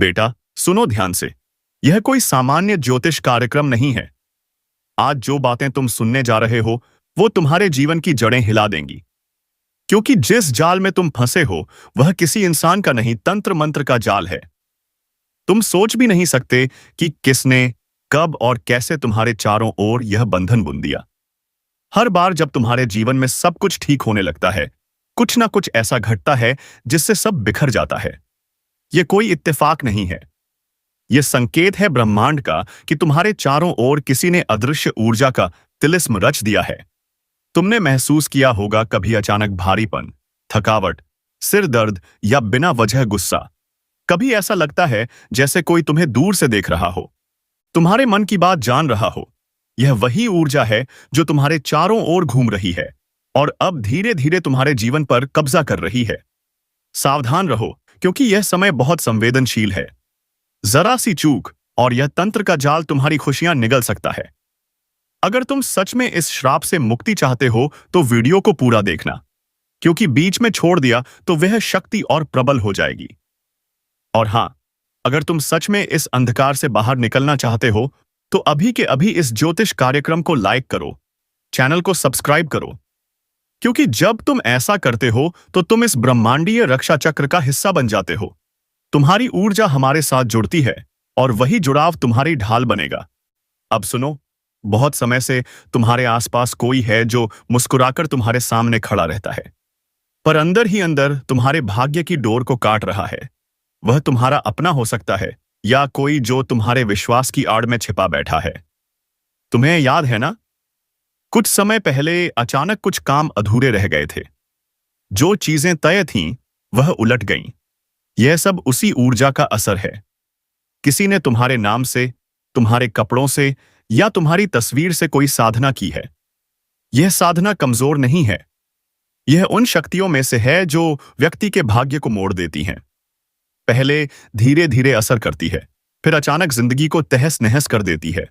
बेटा, सुनो ध्यान से। यह कोई सामान्य ज्योतिष कार्यक्रम नहीं है। आज जो बातें तुम सुनने जा रहे हो, वो तुम्हारे जीवन की जड़ें हिला देंगी। क्योंकि जिस जाल में तुम फंसे हो, वह किसी इंसान का नहीं, तंत्र मंत्र का जाल है। तुम सोच भी नहीं सकते कि किसने, कब और कैसे तुम्हारे चारों ओर यह बंधन बुन दिया। हर बार जब तुम्हारे जीवन में सब कुछ ठीक होने लगता है, कुछ ना कुछ ऐसा घटता है जिससे सब बिखर जाता है। यह कोई इत्तेफाक नहीं है। यह संकेत है ब्रह्मांड का कि तुम्हारे चारों ओर किसी ने अदृश्य ऊर्जा का तिलिस्म रच दिया है। तुमने महसूस किया होगा कभी अचानक भारीपन, थकावट, सिर दर्द या बिना वजह गुस्सा। कभी ऐसा लगता है जैसे कोई तुम्हें दूर से देख रहा हो, तुम्हारे मन की बात जान रहा हो। यह वही ऊर्जा है जो तुम्हारे चारों ओर घूम रही है और अब धीरे धीरे तुम्हारे जीवन पर कब्जा कर रही है। सावधान रहो, क्योंकि यह समय बहुत संवेदनशील है। जरा सी चूक और यह तंत्र का जाल तुम्हारी खुशियां निगल सकता है। अगर तुम सच में इस श्राप से मुक्ति चाहते हो तो वीडियो को पूरा देखना, क्योंकि बीच में छोड़ दिया तो वह शक्ति और प्रबल हो जाएगी। और हां, अगर तुम सच में इस अंधकार से बाहर निकलना चाहते हो तो अभी के अभी इस ज्योतिष कार्यक्रम को लाइक करो, चैनल को सब्सक्राइब करो, क्योंकि जब तुम ऐसा करते हो तो तुम इस ब्रह्मांडीय रक्षा चक्र का हिस्सा बन जाते हो। तुम्हारी ऊर्जा हमारे साथ जुड़ती है और वही जुड़ाव तुम्हारी ढाल बनेगा। अब सुनो, बहुत समय से तुम्हारे आसपास कोई है जो मुस्कुराकर तुम्हारे सामने खड़ा रहता है, पर अंदर ही अंदर तुम्हारे भाग्य की डोर को काट रहा है। वह तुम्हारा अपना हो सकता है या कोई जो तुम्हारे विश्वास की आड़ में छिपा बैठा है। तुम्हें याद है ना, कुछ समय पहले अचानक कुछ काम अधूरे रह गए थे। जो चीजें तय थीं वह उलट गईं। यह सब उसी ऊर्जा का असर है। किसी ने तुम्हारे नाम से, तुम्हारे कपड़ों से या तुम्हारी तस्वीर से कोई साधना की है। यह साधना कमजोर नहीं है। यह उन शक्तियों में से है जो व्यक्ति के भाग्य को मोड़ देती हैं। पहले धीरे धीरे असर करती है, फिर अचानक जिंदगी को तहस नहस कर देती है।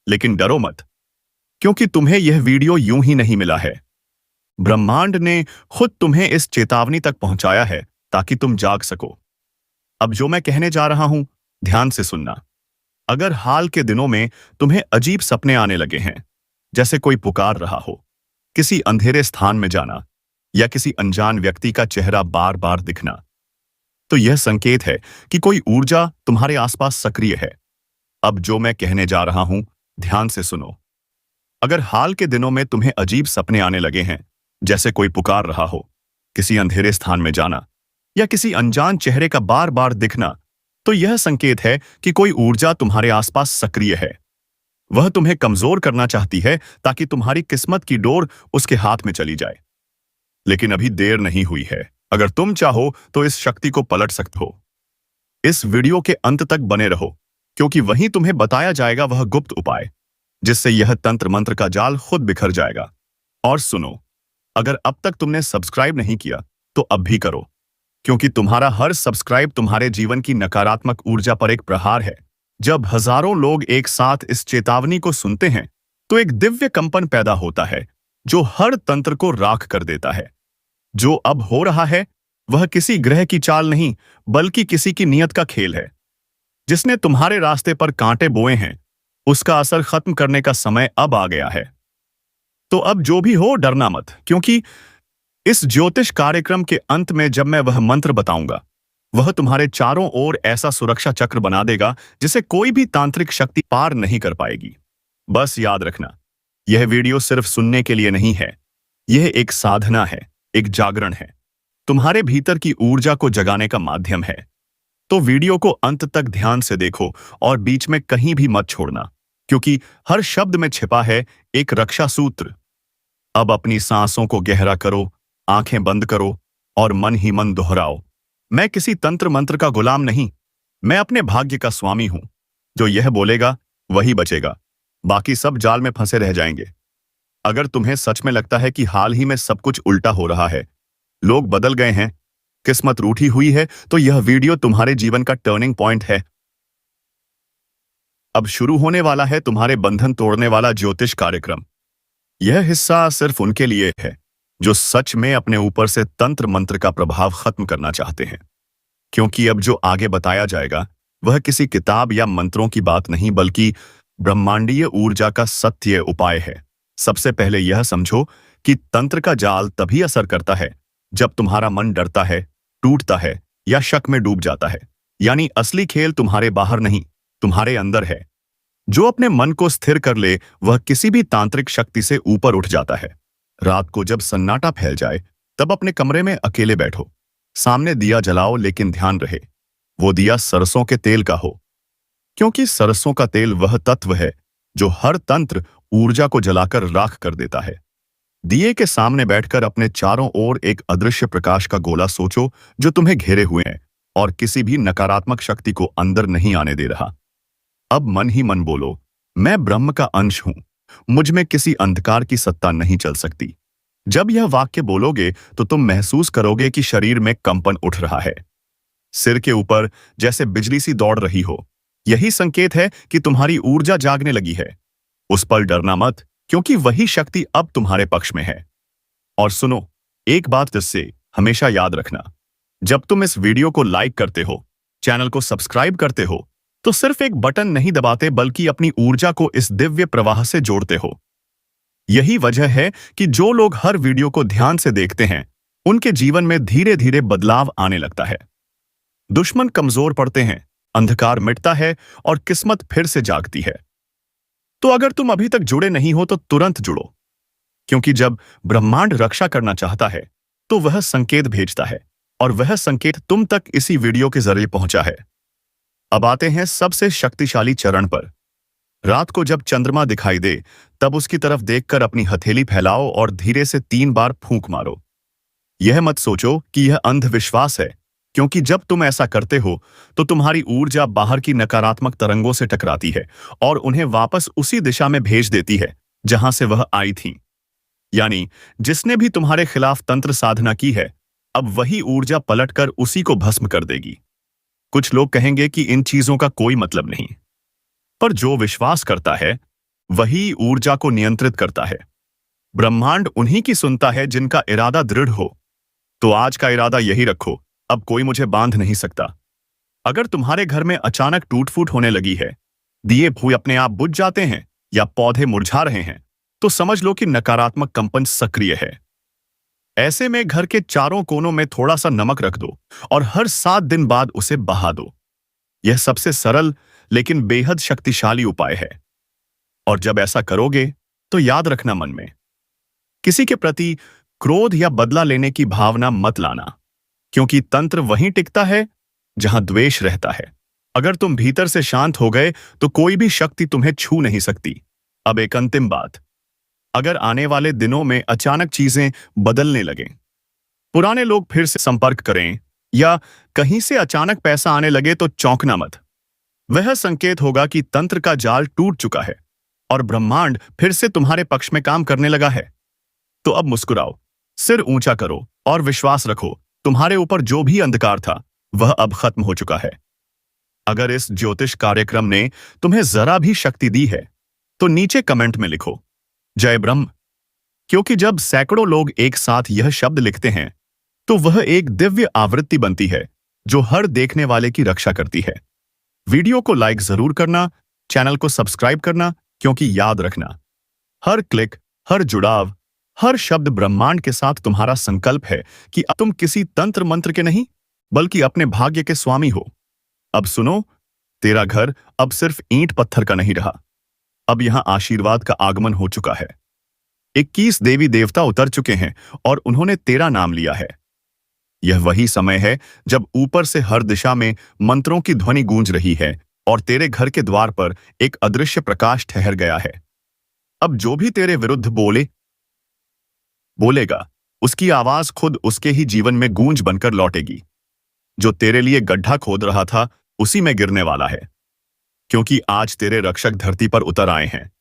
लेकिन डरो मत, क्योंकि तुम्हें यह वीडियो यूं ही नहीं मिला है। ब्रह्मांड ने खुद तुम्हें इस चेतावनी तक पहुंचाया है ताकि तुम जाग सको। अब जो मैं कहने जा रहा हूं, ध्यान से सुनना। अगर हाल के दिनों में तुम्हें अजीब सपने आने लगे हैं, जैसे कोई पुकार रहा हो, किसी अंधेरे स्थान में जाना या किसी अनजान व्यक्ति का चेहरा बार बार दिखना, तो यह संकेत है कि कोई ऊर्जा तुम्हारे आसपास सक्रिय है। अब जो मैं कहने जा रहा हूं, ध्यान से सुनो। अगर हाल के दिनों में तुम्हें अजीब सपने आने लगे हैं, जैसे कोई पुकार रहा हो, किसी अंधेरे स्थान में जाना या किसी अनजान चेहरे का बार बार दिखना, तो यह संकेत है कि कोई ऊर्जा तुम्हारे आसपास सक्रिय है। वह तुम्हें कमजोर करना चाहती है ताकि तुम्हारी किस्मत की डोर उसके हाथ में चली जाए। लेकिन अभी देर नहीं हुई है। अगर तुम चाहो तो इस शक्ति को पलट सकते हो। इस वीडियो के अंत तक बने रहो, क्योंकि वहीं तुम्हें बताया जाएगा वह गुप्त उपाय जिससे यह तंत्र मंत्र का जाल खुद बिखर जाएगा। और सुनो, अगर अब तक तुमने सब्सक्राइब नहीं किया तो अब भी करो, क्योंकि तुम्हारा हर सब्सक्राइब तुम्हारे जीवन की नकारात्मक ऊर्जा पर एक प्रहार है। जब हजारों लोग एक साथ इस चेतावनी को सुनते हैं तो एक दिव्य कंपन पैदा होता है जो हर तंत्र को राख कर देता है। जो अब हो रहा है वह किसी ग्रह की चाल नहीं, बल्कि किसी की नियत का खेल है। जिसने तुम्हारे रास्ते पर कांटे बोए हैं, उसका असर खत्म करने का समय अब आ गया है। तो अब जो भी हो, डरना मत, क्योंकि इस ज्योतिष कार्यक्रम के अंत में जब मैं वह मंत्र बताऊंगा, वह तुम्हारे चारों ओर ऐसा सुरक्षा चक्र बना देगा जिसे कोई भी तांत्रिक शक्ति पार नहीं कर पाएगी। बस याद रखना, यह वीडियो सिर्फ सुनने के लिए नहीं है। यह एक साधना है, एक जागरण है, तुम्हारे भीतर की ऊर्जा को जगाने का माध्यम है। तो वीडियो को अंत तक ध्यान से देखो और बीच में कहीं भी मत छोड़ना, क्योंकि हर शब्द में छिपा है एक रक्षा सूत्र। अब अपनी सांसों को गहरा करो, आंखें बंद करो और मन ही मन दोहराओ, मैं किसी तंत्र मंत्र का गुलाम नहीं, मैं अपने भाग्य का स्वामी हूं। जो यह बोलेगा वही बचेगा, बाकी सब जाल में फंसे रह जाएंगे। अगर तुम्हें सच में लगता है कि हाल ही में सब कुछ उल्टा हो रहा है, लोग बदल गए हैं, किस्मत रूठी हुई है, तो यह वीडियो तुम्हारे जीवन का टर्निंग पॉइंट है। अब शुरू होने वाला है तुम्हारे बंधन तोड़ने वाला ज्योतिष कार्यक्रम। यह हिस्सा सिर्फ उनके लिए है जो सच में अपने ऊपर से तंत्र मंत्र का प्रभाव खत्म करना चाहते हैं, क्योंकि अब जो आगे बताया जाएगा वह किसी किताब या मंत्रों की बात नहीं बल्कि ब्रह्मांडीय ऊर्जा का सत्य उपाय है। सबसे पहले यह समझो कि तंत्र का जाल तभी असर करता है जब तुम्हारा मन डरता है, टूटता है या शक में डूब जाता है। यानी असली खेल तुम्हारे बाहर नहीं, तुम्हारे अंदर है। जो अपने मन को स्थिर कर ले वह किसी भी तांत्रिक शक्ति से ऊपर उठ जाता है। रात को जब सन्नाटा फैल जाए तब अपने कमरे में अकेले बैठो, सामने दिया जलाओ, लेकिन ध्यान रहे वो दिया सरसों के तेल का हो, क्योंकि सरसों का तेल वह तत्व है जो हर तंत्र ऊर्जा को जलाकर राख कर देता है। दिए के सामने बैठकर अपने चारों ओर एक अदृश्य प्रकाश का गोला सोचो जो तुम्हें घेरे हुए है और किसी भी नकारात्मक शक्ति को अंदर नहीं आने दे रहा। अब मन ही मन बोलो, मैं ब्रह्म का अंश हूं, मुझ में किसी अंधकार की सत्ता नहीं चल सकती। जब यह वाक्य बोलोगे तो तुम महसूस करोगे कि शरीर में कंपन उठ रहा है, सिर के ऊपर जैसे बिजली सी दौड़ रही हो। यही संकेत है कि तुम्हारी ऊर्जा जागने लगी है। उस पर डरना मत, क्योंकि वही शक्ति अब तुम्हारे पक्ष में है। और सुनो, एक बात जिससे हमेशा याद रखना, जब तुम इस वीडियो को लाइक करते हो, चैनल को सब्सक्राइब करते हो, तो सिर्फ एक बटन नहीं दबाते बल्कि अपनी ऊर्जा को इस दिव्य प्रवाह से जोड़ते हो। यही वजह है कि जो लोग हर वीडियो को ध्यान से देखते हैं उनके जीवन में धीरे धीरे बदलाव आने लगता है। दुश्मन कमजोर पड़ते हैं, अंधकार मिटता है और किस्मत फिर से जागती है। तो अगर तुम अभी तक जुड़े नहीं हो तो तुरंत जुड़ो, क्योंकि जब ब्रह्मांड रक्षा करना चाहता है तो वह संकेत भेजता है, और वह संकेत तुम तक इसी वीडियो के जरिए पहुंचा है। अब आते हैं सबसे शक्तिशाली चरण पर। रात को जब चंद्रमा दिखाई दे तब उसकी तरफ देखकर अपनी हथेली फैलाओ और धीरे से 3 बार फूंक मारो। यह मत सोचो कि यह अंधविश्वास है, क्योंकि जब तुम ऐसा करते हो तो तुम्हारी ऊर्जा बाहर की नकारात्मक तरंगों से टकराती है और उन्हें वापस उसी दिशा में भेज देती है जहां से वह आई थी। यानी जिसने भी तुम्हारे खिलाफ तंत्र साधना की है, अब वही ऊर्जा पलटकर उसी को भस्म कर देगी। कुछ लोग कहेंगे कि इन चीजों का कोई मतलब नहीं, पर जो विश्वास करता है वही ऊर्जा को नियंत्रित करता है। ब्रह्मांड उन्हीं की सुनता है जिनका इरादा दृढ़ हो। तो आज का इरादा यही रखो, अब कोई मुझे बांध नहीं सकता। अगर तुम्हारे घर में अचानक टूट फूट होने लगी है, दिए भूए अपने आप बुझ जाते हैं या पौधे मुरझा रहे हैं, तो समझ लो कि नकारात्मक कंपन सक्रिय है। ऐसे में घर के चारों कोनों में थोड़ा सा नमक रख दो और हर 7 दिन बाद उसे बहा दो। यह सबसे सरल लेकिन बेहद शक्तिशाली उपाय है। और जब ऐसा करोगे तो याद रखना, मन में किसी के प्रति क्रोध या बदला लेने की भावना मत लाना, क्योंकि तंत्र वहीं टिकता है जहां द्वेष रहता है। अगर तुम भीतर से शांत हो गए तो कोई भी शक्ति तुम्हें छू नहीं सकती। अब एक अंतिम बात, अगर आने वाले दिनों में अचानक चीजें बदलने लगें, पुराने लोग फिर से संपर्क करें या कहीं से अचानक पैसा आने लगे तो चौंकना मत। वह संकेत होगा कि तंत्र का जाल टूट चुका है और ब्रह्मांड फिर से तुम्हारे पक्ष में काम करने लगा है। तो अब मुस्कुराओ, सिर ऊंचा करो और विश्वास रखो, तुम्हारे ऊपर जो भी अंधकार था वह अब खत्म हो चुका है। अगर इस ज्योतिष कार्यक्रम ने तुम्हें जरा भी शक्ति दी है तो नीचे कमेंट में लिखो जय ब्रह्म, क्योंकि जब सैकड़ों लोग एक साथ यह शब्द लिखते हैं तो वह एक दिव्य आवृत्ति बनती है जो हर देखने वाले की रक्षा करती है। वीडियो को लाइक जरूर करना, चैनल को सब्सक्राइब करना, क्योंकि याद रखना, हर क्लिक, हर जुड़ाव, हर शब्द ब्रह्मांड के साथ तुम्हारा संकल्प है कि अब तुम किसी तंत्र मंत्र के नहीं बल्कि अपने भाग्य के स्वामी हो। अब सुनो, तेरा घर अब सिर्फ ईंट पत्थर का नहीं रहा, अब यहां आशीर्वाद का आगमन हो चुका है। 21 देवी देवता उतर चुके हैं और उन्होंने तेरा नाम लिया है। यह वही समय है जब ऊपर से हर दिशा में मंत्रों की ध्वनि गूंज रही है और तेरे घर के द्वार पर एक अदृश्य प्रकाश ठहर गया है। अब जो भी तेरे विरुद्ध बोलेगा, उसकी आवाज खुद उसके ही जीवन में गूंज बनकर लौटेगी। जो तेरे लिए गड्ढा खोद रहा था उसी में गिरने वाला है, क्योंकि आज तेरे रक्षक धरती पर उतर आए हैं।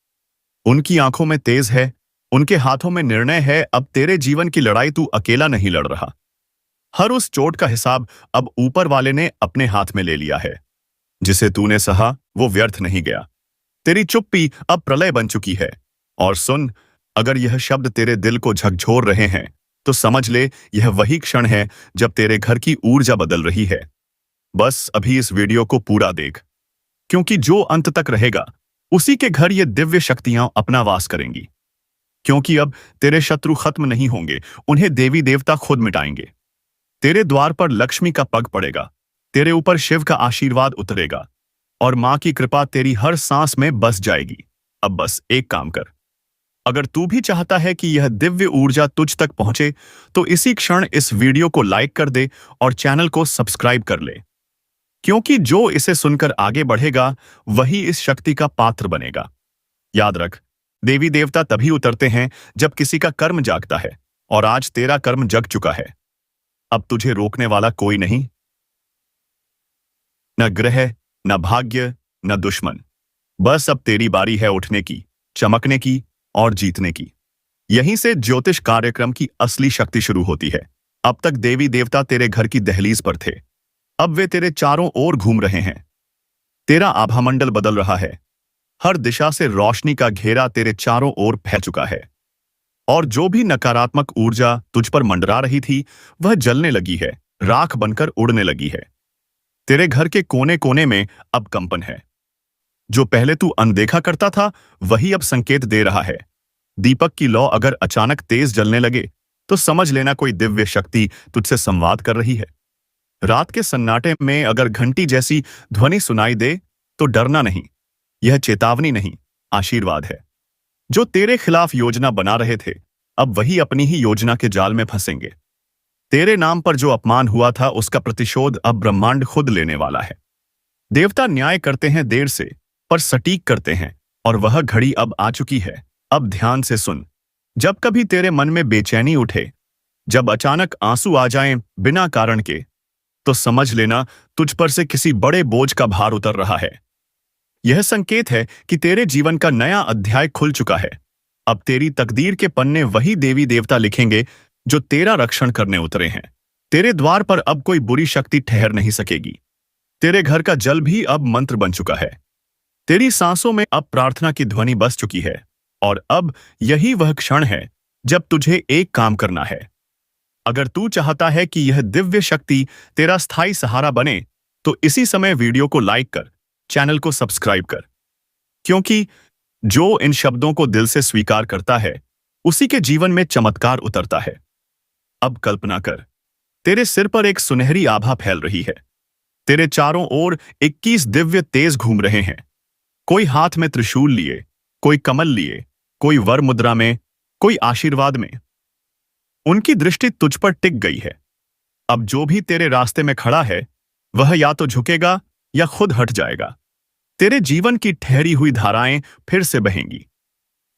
उनकी आंखों में तेज है, उनके हाथों में निर्णय है। अब तेरे जीवन की लड़ाई तू अकेला नहीं लड़ रहा। हर उस चोट का हिसाब अब ऊपर वाले ने अपने हाथ में ले लिया है। जिसे तूने सहा वो व्यर्थ नहीं गया। तेरी चुप्पी अब प्रलय बन चुकी है। और सुन, अगर यह शब्द तेरे दिल को झकझोर रहे हैं तो समझ ले, यह वही क्षण है जब तेरे घर की ऊर्जा बदल रही है। बस अभी इस वीडियो को पूरा देख, क्योंकि जो अंत तक रहेगा उसी के घर ये दिव्य शक्तियां अपना वास करेंगी। क्योंकि अब तेरे शत्रु खत्म नहीं होंगे, उन्हें देवी देवता खुद मिटाएंगे। तेरे द्वार पर लक्ष्मी का पग पड़ेगा, तेरे ऊपर शिव का आशीर्वाद उतरेगा और मां की कृपा तेरी हर सांस में बस जाएगी। अब बस एक काम कर, अगर तू भी चाहता है कि यह दिव्य ऊर्जा तुझ तक पहुंचे तो इसी क्षण इस वीडियो को लाइक कर दे और चैनल को सब्सक्राइब कर ले, क्योंकि जो इसे सुनकर आगे बढ़ेगा वही इस शक्ति का पात्र बनेगा। याद रख, देवी देवता तभी उतरते हैं जब किसी का कर्म जागता है, और आज तेरा कर्म जग चुका है। अब तुझे रोकने वाला कोई नहीं, न ग्रह, न भाग्य, न दुश्मन। बस अब तेरी बारी है उठने की, चमकने की और जीतने की। यहीं से ज्योतिष कार्यक्रम की असली शक्ति शुरू होती है। अब तक देवी देवता तेरे घर की दहलीज पर थे, अब वे तेरे चारों ओर घूम रहे हैं। तेरा आभामंडल बदल रहा है, हर दिशा से रोशनी का घेरा तेरे चारों ओर फैल चुका है, और जो भी नकारात्मक ऊर्जा तुझ पर मंडरा रही थी वह जलने लगी है, राख बनकर उड़ने लगी है। तेरे घर के कोने कोने में अब कंपन है। जो पहले तू अनदेखा करता था वही अब संकेत दे रहा है। दीपक की लौ अगर अचानक तेज जलने लगे तो समझ लेना कोई दिव्य शक्ति तुझसे संवाद कर रही है। रात के सन्नाटे में अगर घंटी जैसी ध्वनि सुनाई दे तो डरना नहीं, यह चेतावनी नहीं, आशीर्वाद है। जो तेरे खिलाफ योजना बना रहे थे अब वही अपनी ही योजना के जाल में फंसेंगे। तेरे नाम पर जो अपमान हुआ था उसका प्रतिशोध अब ब्रह्मांड खुद लेने वाला है। देवता न्याय करते हैं देर से, पर सटीक करते हैं, और वह घड़ी अब आ चुकी है। अब ध्यान से सुन, जब कभी तेरे मन में बेचैनी उठे, जब अचानक आंसू आ जाएं बिना कारण के, तो समझ लेना तुझ पर से किसी बड़े बोझ का भार उतर रहा है। यह संकेत है कि तेरे जीवन का नया अध्याय खुल चुका है। अब तेरी तकदीर के पन्ने वही देवी देवता लिखेंगे जो तेरा रक्षण करने उतरे हैं। तेरे द्वार पर अब कोई बुरी शक्ति ठहर नहीं सकेगी। तेरे घर का जल भी अब मंत्र बन चुका है। तेरी सांसों में अब प्रार्थना की ध्वनि बस चुकी है, और अब यही वह क्षण है जब तुझे एक काम करना है। अगर तू चाहता है कि यह दिव्य शक्ति तेरा स्थायी सहारा बने तो इसी समय वीडियो को लाइक कर, चैनल को सब्सक्राइब कर, क्योंकि जो इन शब्दों को दिल से स्वीकार करता है उसी के जीवन में चमत्कार उतरता है। अब कल्पना कर, तेरे सिर पर एक सुनहरी आभा फैल रही है। तेरे चारों ओर 21 दिव्य तेज घूम रहे हैं, कोई हाथ में त्रिशूल लिए, कोई कमल लिए, कोई वर मुद्रा में, कोई आशीर्वाद में। उनकी दृष्टि तुझ पर टिक गई है। अब जो भी तेरे रास्ते में खड़ा है वह या तो झुकेगा या खुद हट जाएगा। तेरे जीवन की ठहरी हुई धाराएं फिर से बहेंगी।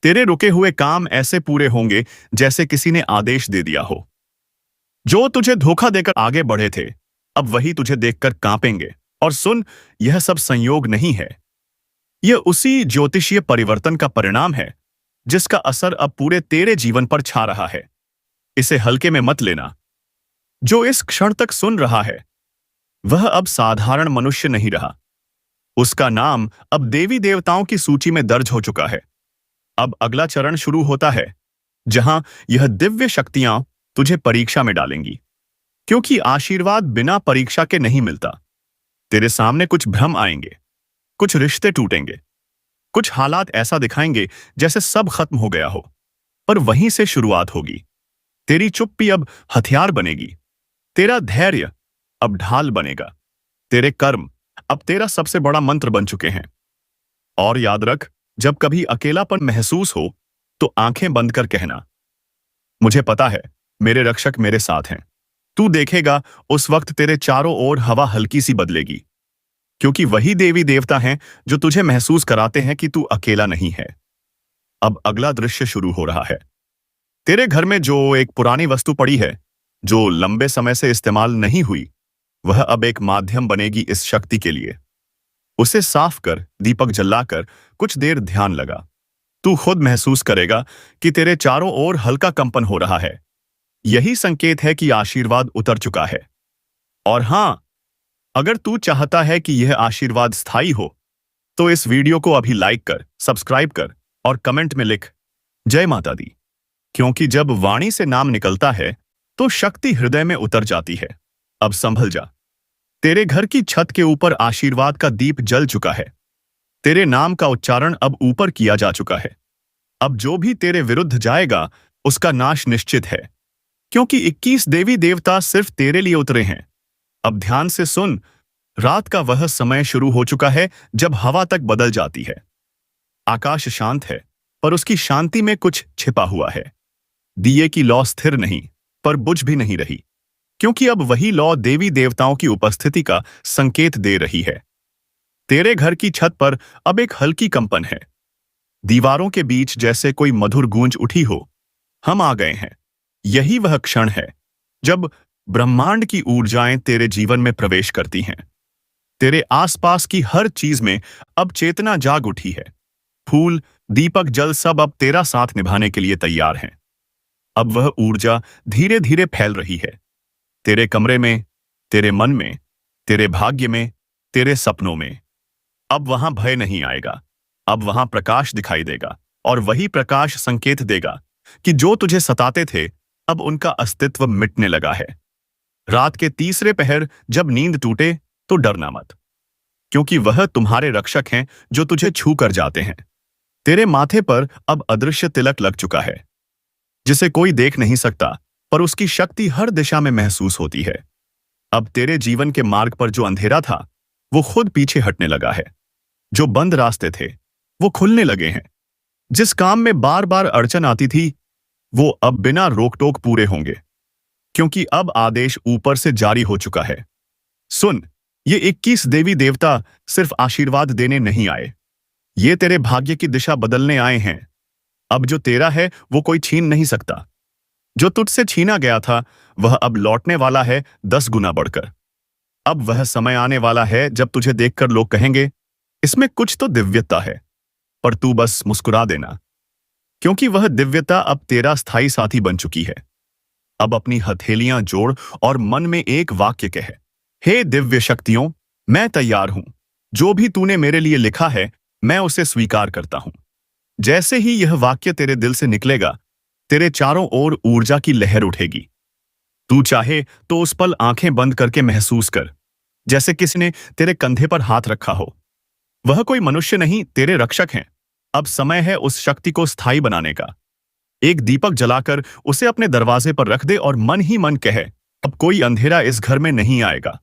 तेरे रुके हुए काम ऐसे पूरे होंगे जैसे किसी ने आदेश दे दिया हो। जो तुझे धोखा देकर आगे बढ़े थे अब वही तुझे देखकर कांपेंगे। और सुन, यह सब संयोग नहीं है, यह उसी ज्योतिषीय परिवर्तन का परिणाम है जिसका असर अब पूरे तेरे जीवन पर छा रहा है। इसे हल्के में मत लेना। जो इस क्षण तक सुन रहा है वह अब साधारण मनुष्य नहीं रहा, उसका नाम अब देवी देवताओं की सूची में दर्ज हो चुका है। अब अगला चरण शुरू होता है जहां यह दिव्य शक्तियां तुझे परीक्षा में डालेंगी, क्योंकि आशीर्वाद बिना परीक्षा के नहीं मिलता। तेरे सामने कुछ भ्रम आएंगे, कुछ रिश्ते टूटेंगे, कुछ हालात ऐसा दिखाएंगे जैसे सब खत्म हो गया हो, पर वहीं से शुरुआत होगी। तेरी चुप्पी अब हथियार बनेगी, तेरा धैर्य अब ढाल बनेगा, तेरे कर्म अब तेरा सबसे बड़ा मंत्र बन चुके हैं। और याद रख, जब कभी अकेलापन महसूस हो तो आंखें बंद कर कहना, मुझे पता है मेरे रक्षक मेरे साथ हैं। तू देखेगा उस वक्त तेरे चारों ओर हवा हल्की सी बदलेगी, क्योंकि वही देवी देवता हैं जो तुझे महसूस कराते हैं कि तू अकेला नहीं है। अब अगला दृश्य शुरू हो रहा है। तेरे घर में जो एक पुरानी वस्तु पड़ी है, जो लंबे समय से इस्तेमाल नहीं हुई, वह अब एक माध्यम बनेगी इस शक्ति के लिए। उसे साफ कर, दीपक जलाकर कुछ देर ध्यान लगा। तू खुद महसूस करेगा कि तेरे चारों ओर हल्का कंपन हो रहा है। यही संकेत है कि आशीर्वाद उतर चुका है। और हां, अगर तू चाहता है कि यह आशीर्वाद स्थायी हो तो इस वीडियो को अभी लाइक कर, सब्सक्राइब कर और कमेंट में लिख जय माता दी, क्योंकि जब वाणी से नाम निकलता है तो शक्ति हृदय में उतर जाती है। अब संभल जा, तेरे घर की छत के ऊपर आशीर्वाद का दीप जल चुका है। तेरे नाम का उच्चारण अब ऊपर किया जा चुका है। अब जो भी तेरे विरुद्ध जाएगा उसका नाश निश्चित है, क्योंकि 21 देवी देवता सिर्फ तेरे लिए उतरे हैं। अब ध्यान से सुन, रात का वह समय शुरू हो चुका है जब हवा तक बदल जाती है। आकाश शांत है, पर उसकी शांति में कुछ छिपा हुआ है। दिए की लौ स्थिर नहीं, पर बुझ भी नहीं रही, क्योंकि अब वही लौ देवी देवताओं की उपस्थिति का संकेत दे रही है। तेरे घर की छत पर अब एक हल्की कंपन है। दीवारों के बीच जैसे कोई मधुर गूंज उठी हो। हम आ गए हैं। यही वह क्षण है जब ब्रह्मांड की ऊर्जाएं तेरे जीवन में प्रवेश करती हैं। तेरे आसपास की हर चीज में अब चेतना जाग उठी है। फूल, दीपक, जल सब अब तेरा साथ निभाने के लिए तैयार हैं। अब वह ऊर्जा धीरे धीरे फैल रही है। तेरे कमरे में, तेरे मन में, तेरे भाग्य में, तेरे सपनों में। अब वहां भय नहीं आएगा। अब वहां प्रकाश दिखाई देगा, और वही प्रकाश संकेत देगा कि जो तुझे सताते थे अब उनका अस्तित्व मिटने लगा है। रात के तीसरे पहर जब नींद टूटे तो डरना मत, क्योंकि वह तुम्हारे रक्षक हैं जो तुझे छू कर जाते हैं। तेरे माथे पर अब अदृश्य तिलक लग चुका है, जिसे कोई देख नहीं सकता, पर उसकी शक्ति हर दिशा में महसूस होती है। अब तेरे जीवन के मार्ग पर जो अंधेरा था वो खुद पीछे हटने लगा है। जो बंद रास्ते थे वो खुलने लगे हैं। जिस काम में बार बार अड़चन आती थी वो अब बिना रोक टोक पूरे होंगे, क्योंकि अब आदेश ऊपर से जारी हो चुका है। सुन, ये 21 देवी देवता सिर्फ आशीर्वाद देने नहीं आए, ये तेरे भाग्य की दिशा बदलने आए हैं। अब जो तेरा है वो कोई छीन नहीं सकता। जो तुझसे छीना गया था वह अब लौटने वाला है 10 गुना बढ़कर। अब वह समय आने वाला है जब तुझे देखकर लोग कहेंगे, इसमें कुछ तो दिव्यता है, पर तू बस मुस्कुरा देना, क्योंकि वह दिव्यता अब तेरा स्थायी साथी बन चुकी है। अब अपनी हथेलियां जोड़ और मन में एक वाक्य कह, हे दिव्य शक्तियों, मैं तैयार हूं। जो भी तूने मेरे लिए लिखा है मैं उसे स्वीकार करता हूं। जैसे ही यह वाक्य तेरे दिल से निकलेगा, तेरे चारों ओर ऊर्जा की लहर उठेगी। तू चाहे तो उस पल आंखें बंद करके महसूस कर, जैसे किसी ने तेरे कंधे पर हाथ रखा हो। वह कोई मनुष्य नहीं, तेरे रक्षक हैं। अब समय है उस शक्ति को स्थायी बनाने का। एक दीपक जलाकर उसे अपने दरवाजे पर रख दे और मन ही मन कहे, अब कोई अंधेरा इस घर में नहीं आएगा।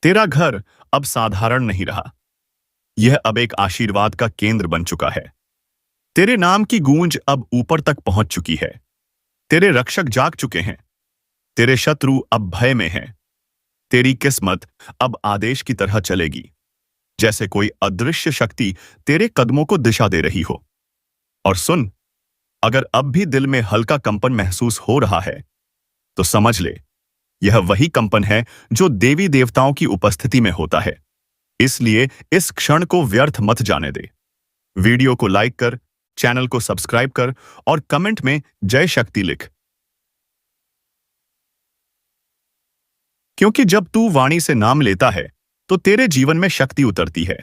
तेरा घर अब साधारण नहीं रहा, यह अब एक आशीर्वाद का केंद्र बन चुका है। तेरे नाम की गूंज अब ऊपर तक पहुंच चुकी है। तेरे रक्षक जाग चुके हैं। तेरे शत्रु अब भय में हैं। तेरी किस्मत अब आदेश की तरह चलेगी, जैसे कोई अदृश्य शक्ति तेरे कदमों को दिशा दे रही हो। और सुन, अगर अब भी दिल में हल्का कंपन महसूस हो रहा है तो समझ ले, यह वही कंपन है जो देवी देवताओं की उपस्थिति में होता है। इसलिए इस क्षण को व्यर्थ मत जाने दे। वीडियो को लाइक कर, चैनल को सब्सक्राइब कर और कमेंट में जय शक्ति लिख, क्योंकि जब तू वाणी से नाम लेता है तो तेरे जीवन में शक्ति उतरती है।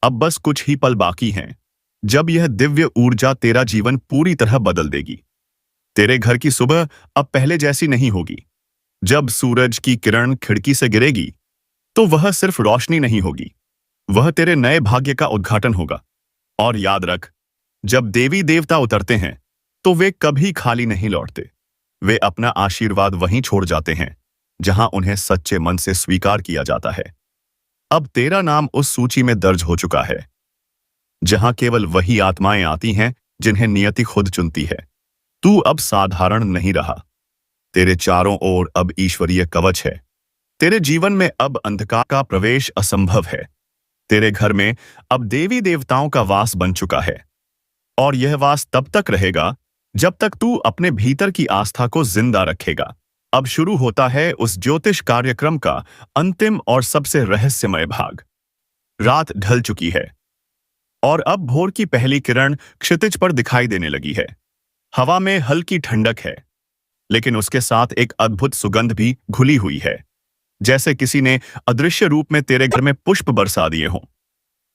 अब बस कुछ ही पल बाकी हैं जब यह दिव्य ऊर्जा तेरा जीवन पूरी तरह बदल देगी। तेरे घर की सुबह अब पहले जैसी नहीं होगी। जब सूरज की किरण खिड़की से गिरेगी तो वह सिर्फ रोशनी नहीं होगी, वह तेरे नए भाग्य का उद्घाटन होगा। और याद रख, जब देवी देवता उतरते हैं तो वे कभी खाली नहीं लौटते। वे अपना आशीर्वाद वहीं छोड़ जाते हैं जहां उन्हें सच्चे मन से स्वीकार किया जाता है। अब तेरा नाम उस सूची में दर्ज हो चुका है जहां केवल वही आत्माएं आती हैं जिन्हें नियति खुद चुनती है। तू अब साधारण नहीं रहा। तेरे चारों ओर अब ईश्वरीय कवच है। तेरे जीवन में अब अंधकार का प्रवेश असंभव है। तेरे घर में अब देवी देवताओं का वास बन चुका है, और यह वास तब तक रहेगा जब तक तू अपने भीतर की आस्था को जिंदा रखेगा। अब शुरू होता है उस ज्योतिष कार्यक्रम का अंतिम और सबसे रहस्यमय भाग। रात ढल चुकी है और अब भोर की पहली किरण क्षितिज पर दिखाई देने लगी है। हवा में हल्की ठंडक है, लेकिन उसके साथ एक अद्भुत सुगंध भी घुली हुई है, जैसे किसी ने अदृश्य रूप में तेरे घर में पुष्प बरसा दिए हों।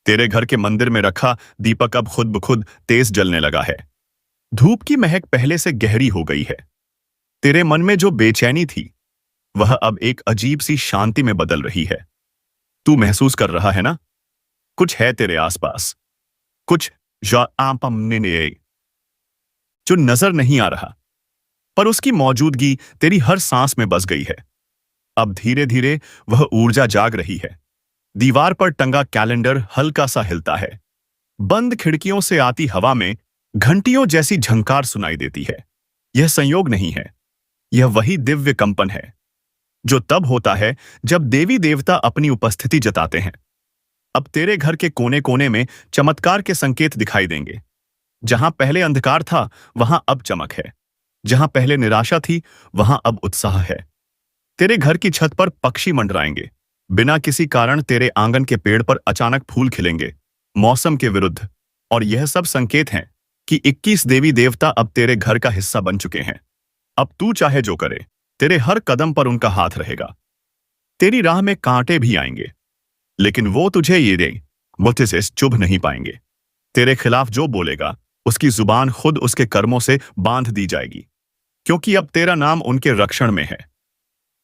तेरे घर के मंदिर में रखा दीपक अब खुद ब खुद तेज जलने लगा है। धूप की महक पहले से गहरी हो गई है। तेरे मन में जो बेचैनी थी वह अब एक अजीब सी शांति में बदल रही है। तू महसूस कर रहा है ना? कुछ है तेरे आसपास, कुछ जो जो नजर नहीं आ रहा, पर उसकी मौजूदगी तेरी हर सांस में बस गई है। अब धीरे धीरे वह ऊर्जा जाग रही है। दीवार पर टंगा कैलेंडर हल्का सा हिलता है। बंद खिड़कियों से आती हवा में घंटियों जैसी झंकार सुनाई देती है। यह संयोग नहीं है, यह वही दिव्य कंपन है जो तब होता है जब देवी देवता अपनी उपस्थिति जताते हैं। अब तेरे घर के कोने कोने में चमत्कार के संकेत दिखाई देंगे। जहां पहले अंधकार था, वहां अब चमक है। जहां पहले निराशा थी, वहां अब उत्साह है। तेरे घर की छत पर पक्षी मंडराएंगे। बिना किसी कारण तेरे आंगन के पेड़ पर अचानक फूल खिलेंगे, मौसम के विरुद्ध। और यह सब संकेत हैं कि 21 देवी देवता अब तेरे घर का हिस्सा बन चुके हैं। अब तू चाहे जो करे, तेरे हर कदम पर उनका हाथ रहेगा। तेरी राह में कांटे भी आएंगे, लेकिन वो तुझे मुझसे से चुभ नहीं पाएंगे। तेरे खिलाफ जो बोलेगा, उसकी जुबान खुद उसके कर्मों से बांध दी जाएगी, क्योंकि अब तेरा नाम उनके रक्षण में है।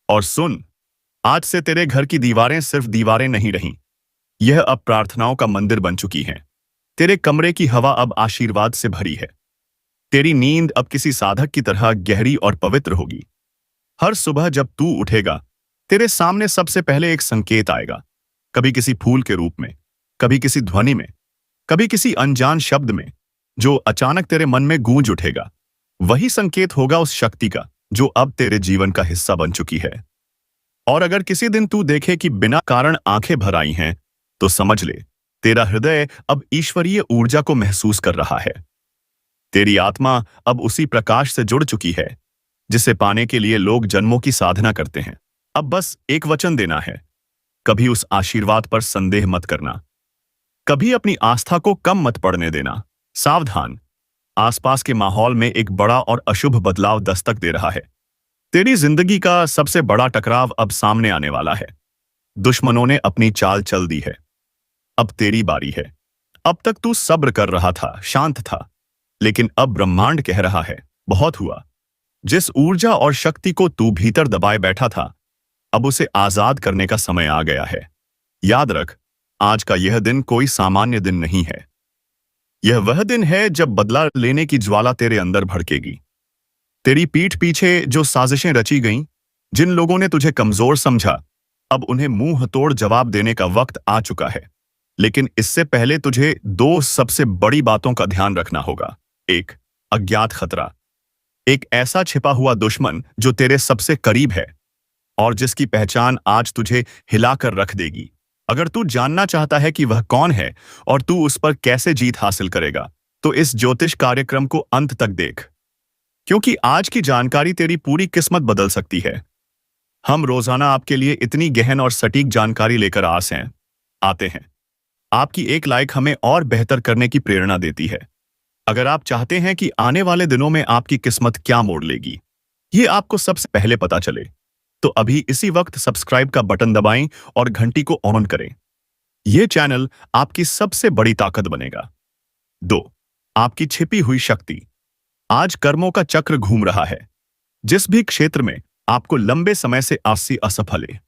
और सुन, आज से तेरे घर की दीवारें सिर्फ दीवारें नहीं रहीं, यह अब प्रार्थनाओं का मंदिर बन चुकी हैं। तेरे कमरे की हवा अब आशीर्वाद से भरी है। तेरी नींद अब किसी साधक की तरह गहरी और पवित्र होगी। हर सुबह जब तू उठेगा, तेरे सामने सबसे पहले एक संकेत आएगा, कभी किसी फूल के रूप में, कभी किसी ध्वनि में, कभी किसी अनजान शब्द में, जो अचानक तेरे मन में गूंज उठेगा। वही संकेत होगा उस शक्ति का जो अब तेरे जीवन का हिस्सा बन चुकी है। और अगर किसी दिन तू देखे कि बिना कारण आंखें भर आई हैं, तो समझ ले, तेरा हृदय अब ईश्वरीय ऊर्जा को महसूस कर रहा है। तेरी आत्मा अब उसी प्रकाश से जुड़ चुकी है जिसे पाने के लिए लोग जन्मों की साधना करते हैं। अब बस एक वचन देना है, कभी उस आशीर्वाद पर संदेह मत करना, कभी अपनी आस्था को कम मत पड़ने देना। सावधान, आसपास के माहौल में एक बड़ा और अशुभ बदलाव दस्तक दे रहा है। तेरी जिंदगी का सबसे बड़ा टकराव अब सामने आने वाला है। दुश्मनों ने अपनी चाल चल दी है, अब तेरी बारी है। अब तक तू सब्र कर रहा था, शांत था, लेकिन अब ब्रह्मांड कह रहा है, बहुत हुआ। जिस ऊर्जा और शक्ति को तू भीतर दबाए बैठा था, अब उसे आजाद करने का समय आ गया है। याद रख, आज का यह दिन कोई सामान्य दिन नहीं है। यह वह दिन है जब बदला लेने की ज्वाला तेरे अंदर भड़केगी। तेरी पीठ पीछे जो साजिशें रची गईं, जिन लोगों ने तुझे कमजोर समझा, अब उन्हें मुंह तोड़ जवाब देने का वक्त आ चुका है। लेकिन इससे पहले तुझे दो सबसे बड़ी बातों का ध्यान रखना होगा। एक, अज्ञात खतरा, एक ऐसा छिपा हुआ दुश्मन जो तेरे सबसे करीब है और जिसकी पहचान आज तुझे हिलाकर रख देगी। अगर तू जानना चाहता है कि वह कौन है और तू उस पर कैसे जीत हासिल करेगा, तो इस ज्योतिष कार्यक्रम को अंत तक देख, क्योंकि आज की जानकारी तेरी पूरी किस्मत बदल सकती है। हम रोजाना आपके लिए इतनी गहन और सटीक जानकारी लेकर आते हैं। आपकी एक लाइक हमें और बेहतर करने की प्रेरणा देती है। अगर आप चाहते हैं कि आने वाले दिनों में आपकी किस्मत क्या मोड़ लेगी, ये आपको सबसे पहले पता चले, तो अभी इसी वक्त सब्सक्राइब का बटन दबाएं और घंटी को ऑन करें। यह चैनल आपकी सबसे बड़ी ताकत बनेगा। 2, आपकी छिपी हुई शक्ति। आज कर्मों का चक्र घूम रहा है। जिस भी क्षेत्र में आपको लंबे समय से असफल है,